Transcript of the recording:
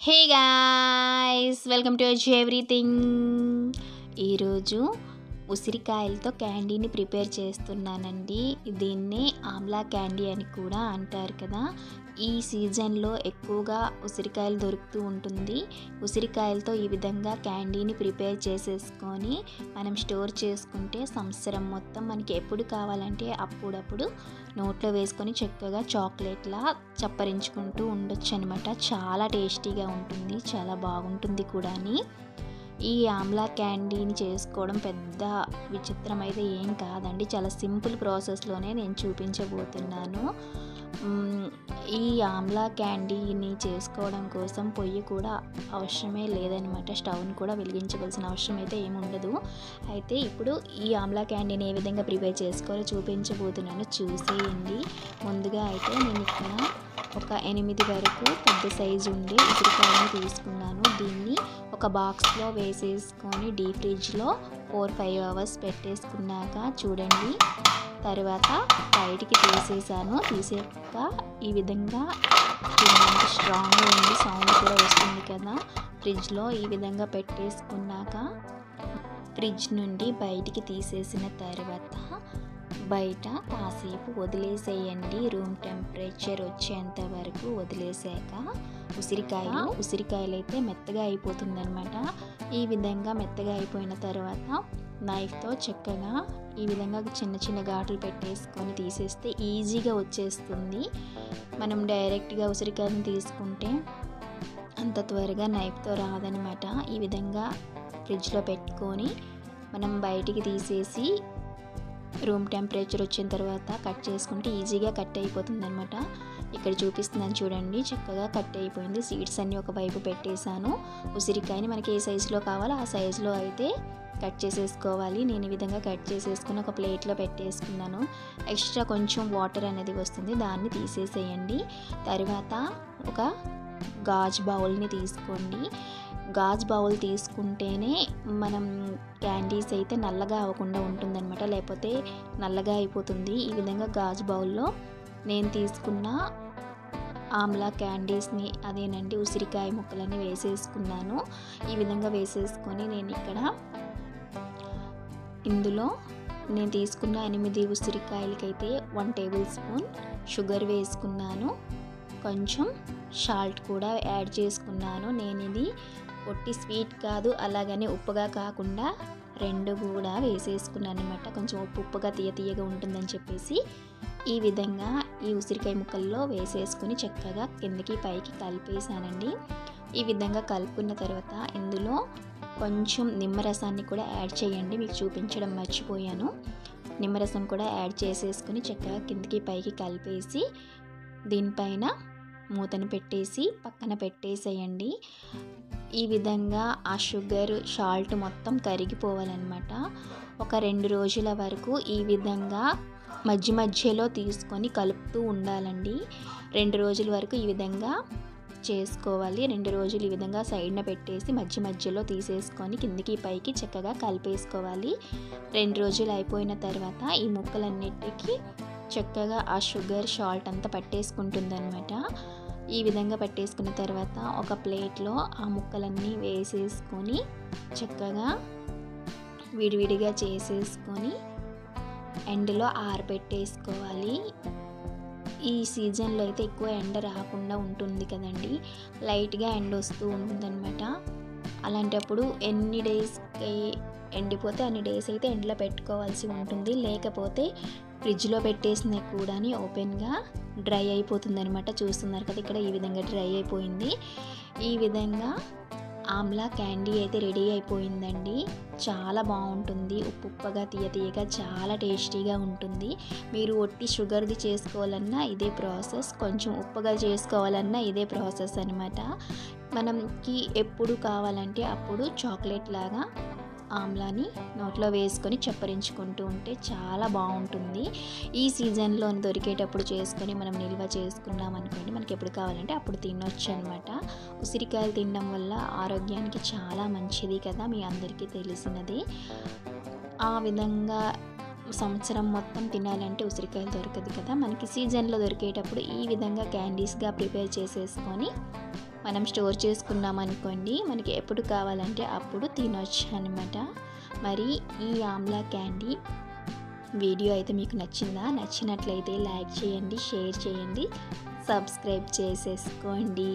Hey guys, welcome to everything. ఈరోజు ఉసిరికాయలతో క్యాండీని prepare చేస్తున్నానండి. దీన్నే ఆమ్లా క్యాండీ అని కూడా అంటారు కదా. ఈ సీజన్లో ఎక్కువగా ఉసిరికాయలు దొరుకుతూ ఉంటుంది. ఉసిరికాయలతో ఈ విధంగా క్యాండీని ప్రిపేర్ చేసేసుకొని మనం స్టోర్ చేసుకుంటే సంవత్సరం మొత్తం మనకి ఎప్పుడు కావాలంటే అప్పుడప్పుడు నోట్లో వేసుకొని చక్కగా చాక్లెట్లా చప్పరించుకుంటూ ఉండొచ్చు అనమాట. చాలా టేస్టీగా ఉంటుంది, చాలా బాగుంటుంది కూడా. ఈ ఆమ్లా క్యాండీని చేసుకోవడం పెద్ద విచిత్రం అయితే ఏం కాదండి. చాలా సింపుల్ ప్రాసెస్లోనే నేను చూపించబోతున్నాను. ఈ ఆమ్లా క్యాండీని చేసుకోవడం కోసం పొయ్యి కూడా అవసరమే లేదనమాట. స్టవ్ని కూడా వెలిగించవలసిన అవసరం అయితే ఏమి ఉండదు. అయితే ఇప్పుడు ఈ ఆమ్లా క్యాండీని ఏ విధంగా ప్రిపేర్ చేసుకోవాలో చూపించబోతున్నాను, చూసేయండి. ముందుగా అయితే నేను ఇక్కడ ఒక 8 వరకు పెద్ద సైజు ఉండే ఉసిరికాయని తీసుకున్నాను. దీన్ని ఒక బాక్స్లో వేసేసుకొని డీప్ ఫ్రిడ్జ్లో 4-5 అవర్స్ పెట్టేసుకున్నాక చూడండి, తర్వాత బయటికి తీసాక ఈ విధంగా చూడండి, స్ట్రాంగ్గా ఉంది, సౌండ్ కూడా వస్తుంది కదా. ఫ్రిడ్జ్లో ఈ విధంగా పెట్టేసుకున్నాక ఫ్రిడ్జ్ నుండి బయటికి తీసేసిన తర్వాత బయట కాసేపు వదిలేసేయండి. రూమ్ టెంపరేచర్ వచ్చేంత వరకు వదిలేసాక ఉసిరికాయలు అయితే మెత్తగా అయిపోతుందన్నమాట. ఈ విధంగా మెత్తగా అయిపోయిన తర్వాత నైఫ్తో చక్కగా ఈ విధంగా చిన్న చిన్న ఘాట్లు పెట్టేసుకొని తీసేస్తే ఈజీగా వచ్చేస్తుంది. మనం డైరెక్ట్గా ఉసిరికాయలను తీసుకుంటే అంత త్వరగా నైఫ్తో రాదనమాట. ఈ విధంగా ఫ్రిడ్జ్లో పెట్టుకొని మనం బయటికి తీసేసి రూమ్ టెంపరేచర్ వచ్చిన తర్వాత కట్ చేసుకుంటే ఈజీగా కట్ అయిపోతుంది అనమాట. ఇక్కడ చూపిస్తున్నాను చూడండి, చక్కగా కట్ అయిపోయింది. సీడ్స్ అన్నీ ఒకవైపు పెట్టేశాను. ఉసిరికాయని మనకి ఏ సైజులో కావాలో ఆ సైజులో అయితే కట్ చేసేసుకోవాలి. నేను ఈ విధంగా కట్ చేసేసుకుని ఒక ప్లేట్లో పెట్టేసుకున్నాను. ఎక్స్ట్రా కొంచెం వాటర్ అనేది వస్తుంది, దాన్ని తీసేసేయండి. తర్వాత ఒక గాజు బౌల్ని తీసుకోండి. గాజు బౌల్ తీసుకుంటేనే మనం క్యాండీస్ అయితే నల్లగా అవ్వకుండా ఉంటుందన్నమాట, లేకపోతే నల్లగా అయిపోతుంది. ఈ విధంగా గాజు బౌల్లో నేను తీసుకున్న ఆమ్లా క్యాండీస్ని, అదేనండి ఉసిరికాయ ముక్కలని వేసేసుకున్నాను. ఈ విధంగా వేసేసుకొని నేను ఇక్కడ ఇందులో నేను తీసుకున్న 8 ఉసిరికాయలకైతే 1 టేబుల్ స్పూన్ షుగర్ వేసుకున్నాను. కొంచెం సాల్ట్ కూడా యాడ్ చేసుకున్నాను. నేను ఇది ఒట్టి స్వీట్ కాదు, అలాగని ఉప్పుగా కాకుండా రెండు కూడా వేసేసుకున్నాను అనమాట. కొంచెం ఉప్పుగా తీయగా ఉంటుందని చెప్పేసి ఈ విధంగా ఈ ఉసిరికాయ ముక్కల్లో వేసేసుకుని చక్కగా కిందకి పైకి కలిపేసానండి. ఈ విధంగా కలుపుకున్న తర్వాత ఇందులో కొంచెం నిమ్మరసాన్ని కూడా యాడ్ చేయండి. మీకు చూపించడం మర్చిపోయాను. నిమ్మరసం కూడా యాడ్ చేసేసుకుని చక్కగా కిందకి పైకి కలిపేసి దీనిపైన మూతను పెట్టేసి పక్కన పెట్టేసేయండి. ఈ విధంగా ఆ షుగర్ సాల్ట్ మొత్తం కరిగిపోవాలన్నమాట. ఒక 2 రోజుల వరకు ఈ విధంగా మధ్యలో తీసుకొని కలుపుతూ ఉండాలండి. 2 రోజుల వరకు ఈ విధంగా చేసుకోవాలి. 2 రోజులు ఈ విధంగా సైడ్న పెట్టేసి మధ్యలో తీసేసుకొని కిందికి పైకి చక్కగా కలిపేసుకోవాలి. 2 రోజులు అయిపోయిన తర్వాత ఈ ముక్కలన్నిటికీ చక్కగా ఆ షుగర్ సాల్ట్ అంతా పట్టేసుకుంటుందన్నమాట. ఈ విధంగా పట్టేసుకున్న తర్వాత ఒక ప్లేట్లో ఆ ముక్కలన్నీ వేసేసుకొని చక్కగా విడివిడిగా చేసేసుకొని ఎండలో ఆరబెట్టేసుకోవాలి. ఈ సీజన్లో అయితే ఎక్కువ ఎండ రాకుండా ఉంటుంది కదండి, లైట్గా ఎండ వస్తూ ఉంటుందన్నమాట. అలాంటప్పుడు ఎన్ని డేస్కి ఎండిపోతే అన్ని డేస్ అయితే ఎండలో పెట్టుకోవాల్సి ఉంటుంది. లేకపోతే ఫ్రిడ్జ్లో పెట్టేసిన కూడా ఓపెన్గా డ్రై అయిపోతుంది అనమాట. చూస్తున్నారు కదా, ఇక్కడ ఈ విధంగా డ్రై అయిపోయింది. ఈ విధంగా ఆమ్లా క్యాండీ అయితే రెడీ అయిపోయిందండి. చాలా బాగుంటుంది, ఉప్పుగా తీయగా చాలా టేస్టీగా ఉంటుంది. మీరు ఒట్టి షుగర్ది చేసుకోవాలన్నా ఇదే ప్రాసెస్, కొంచెం ఉప్పుగా చేసుకోవాలన్నా ఇదే ప్రాసెస్ అనమాట. మనకి ఎప్పుడు కావాలంటే అప్పుడు చాక్లెట్ లాగా ఆమ్లాని నోట్లో వేసుకొని చప్పరించుకుంటూ ఉంటే చాలా బాగుంటుంది. ఈ సీజన్లో దొరికేటప్పుడు చేసుకొని మనం నిల్వ చేసుకున్నాం అనుకోండి, మనకి ఎప్పుడు కావాలంటే అప్పుడు తినొచ్చు అనమాట. ఉసిరికాయలు తినడం వల్ల ఆరోగ్యానికి చాలా మంచిది కదా, మీ అందరికీ తెలిసినది. ఆ విధంగా సంవత్సరం మొత్తం తినాలంటే ఉసిరికాయలు దొరకదు కదా, మనకి సీజన్లో దొరికేటప్పుడు ఈ విధంగా క్యాండీస్గా ప్రిపేర్ చేసేసుకొని మనం స్టోర్ చేసుకున్నాం అనుకోండి, మనకి ఎప్పుడు కావాలంటే అప్పుడు తినొచ్చు అనమాట. మరి ఈ ఆమ్లా క్యాండీ వీడియో అయితే మీకు నచ్చిందా? నచ్చినట్లయితే లైక్ చేయండి, షేర్ చేయండి, సబ్స్క్రైబ్ చేసేసుకోండి.